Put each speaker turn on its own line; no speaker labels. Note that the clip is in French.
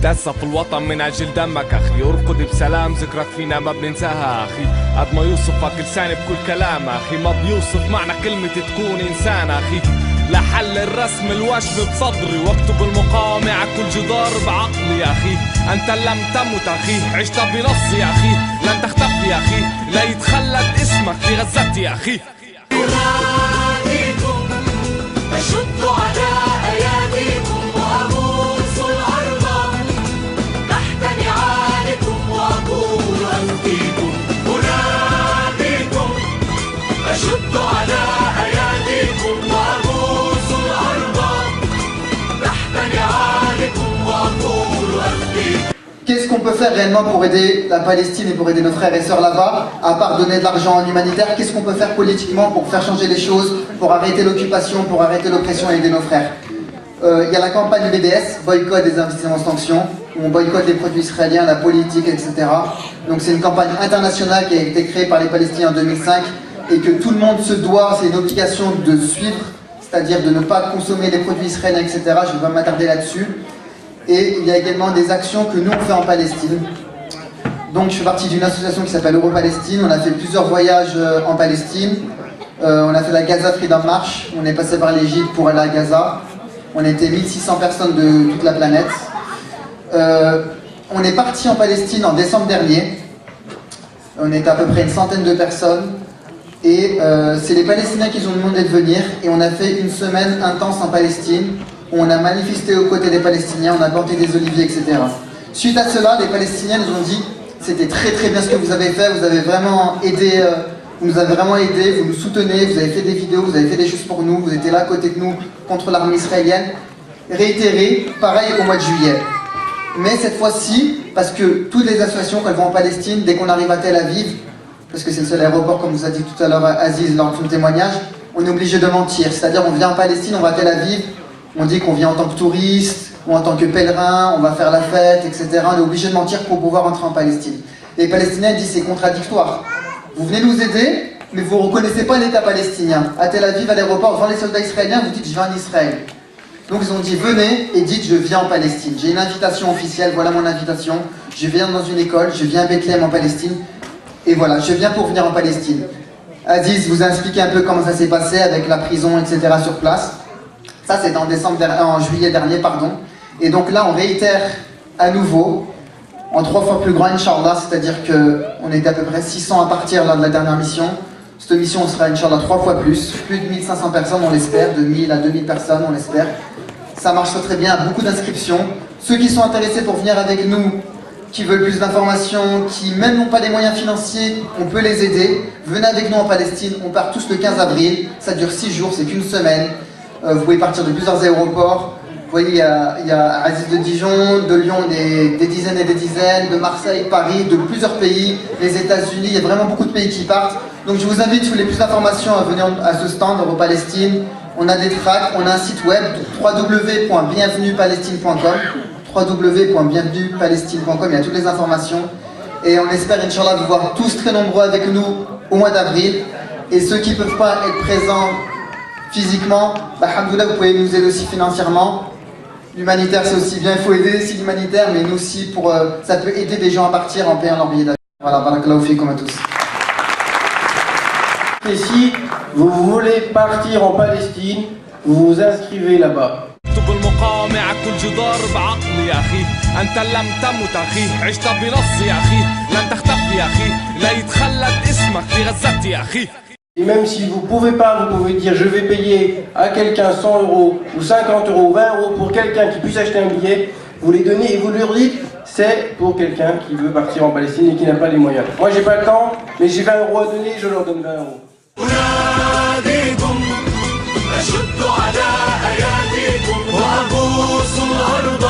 تأسف الوطن من أجل دمك أخي، ارقد بسلام ذكرك فينا ما بننساها أخي. قد ما يوصفك لساني بكل كلام أخي، ما بيوصف معنى كلمة تكون إنسان أخي. لحل الرسم الوشم بصدري، واكتب المقاومة على كل جدار بعقلي يا أخي. أنت لم تمت أخي، عشت بنصي يا أخي، لن تختفي يا أخي، لا يتخلد اسمك في غزتي يا أخي.
أناديكم أشد على أياديكم وأبوس الأرض تحت نعالكم وأقول أنفيكم. أناديكم أشد على أياديكم وأبوس الأرض تحت نعالكم وأقول أنفيكم.
Qu'est-ce qu'on peut faire réellement pour aider la Palestine et pour aider nos frères et sœurs là-bas, à part donner de l'argent en humanitaire? Qu'est-ce qu'on peut faire politiquement pour faire changer les choses, pour arrêter l'occupation, pour arrêter l'oppression et aider nos frères? Il y a la campagne BDS, boycott des investissements en sanctions, où on boycotte les produits israéliens, la politique, etc. Donc c'est une campagne internationale qui a été créée par les Palestiniens en 2005 et que tout le monde se doit, c'est une obligation de suivre, c'est-à-dire de ne pas consommer les produits israéliens, etc. Je ne vais pas m'attarder là-dessus. Et il y a également des actions que nous on fait en Palestine. Donc je fais partie d'une association qui s'appelle Euro-Palestine. On a fait plusieurs voyages en Palestine. On a fait la Gaza Freedom March. On est passé par l'Égypte pour aller à Gaza. On était 1600 personnes de toute la planète. On est parti en Palestine en décembre dernier. On était à peu près une centaine de personnes. Et c'est les Palestiniens qui nous ont demandé de venir. Et on a fait une semaine intense en Palestine. On a manifesté aux côtés des Palestiniens, on a planté des oliviers, etc. Suite à cela, les Palestiniens nous ont dit c'était très très bien ce que vous avez fait, vous avez vraiment aidé, vous nous avez vraiment aidé, vous nous soutenez, vous avez fait des vidéos, vous avez fait des choses pour nous, vous étiez là à côté de nous contre l'armée israélienne. Réitéré, pareil au mois de juillet. Mais cette fois-ci, parce que toutes les associations, quand elles vont en Palestine, dès qu'on arrive à Tel Aviv, parce que c'est le seul aéroport, comme vous a dit tout à l'heure Aziz lors de son témoignage, on est obligé de mentir. C'est-à-dire on vient en Palestine, on va à Tel Aviv, on dit qu'on vient en tant que touriste ou en tant que pèlerin, on va faire la fête, etc. On est obligé de mentir pour pouvoir entrer en Palestine. Les Palestiniens disent c'est contradictoire. Vous venez nous aider, mais vous ne reconnaissez pas l'État palestinien. À Tel Aviv, à l'aéroport, devant les soldats israéliens, vous dites je viens en Israël. Donc ils ont dit venez et dites je viens en Palestine. J'ai une invitation officielle, voilà mon invitation. Je viens dans une école, je viens à Bethléem en Palestine. Et voilà, je viens pour venir en Palestine. Aziz vous a expliqué un peu comment ça s'est passé avec la prison, etc. sur place. Ça, c'est en juillet dernier, pardon. Et donc là, on réitère à nouveau, en 3 fois plus grand, Inch'Allah, c'est-à-dire qu'on était à peu près 600 à partir là, de la dernière mission. Cette mission sera, Inch'Allah, 3 fois plus de 1500 personnes, on l'espère, de 1000 à 2000 personnes, on l'espère. Ça marche très bien, beaucoup d'inscriptions. Ceux qui sont intéressés pour venir avec nous, qui veulent plus d'informations, qui même n'ont pas les moyens financiers, on peut les aider. Venez avec nous en Palestine, on part tous le 15 avril, ça dure 6 jours, c'est qu'une semaine. Vous pouvez partir de plusieurs aéroports. Vous voyez, il y a Aziz de Dijon, de Lyon, des dizaines et des dizaines, de Marseille, Paris, de plusieurs pays, les États-Unis, il y a vraiment beaucoup de pays qui partent. Donc je vous invite, si vous voulez plus d'informations, à venir à ce stand Euro-Palestine. On a des tracts, on a un site web, www.bienvenupalestine.com, www.bienvenupalestine.com, il y a toutes les informations. Et on espère, Inch'Allah, vous voir tous très nombreux avec nous au mois d'avril. Et ceux qui ne peuvent pas être présents physiquement, alhamdoulilah, vous pouvez nous aider aussi financièrement. L'humanitaire c'est aussi bien, il faut aider aussi l'humanitaire, mais nous aussi, ça peut aider des gens à partir en payant leur billet d'avion. Voilà, barakallahu fikum à tous.
Et si vous voulez partir en Palestine, vous vous inscrivez là-bas.
المقاومة على كل جدار بعقلي يا أخي، أنت لم تمت أخي، عشت بنصي يا أخي، لن تختفي يا أخي، لا يتخلد اسمك في غزتي يا أخي.
Et même si vous ne pouvez pas, vous pouvez dire je vais payer à quelqu'un 100 € ou 50 € ou 20 € pour quelqu'un qui puisse acheter un billet, vous les donnez et vous leur dites c'est pour quelqu'un qui veut partir en Palestine et qui n'a pas les moyens. Moi j'ai pas le temps, mais j'ai 20 € à donner, je leur donne 20 €.
أشد على أياديكم وأبوس الأرض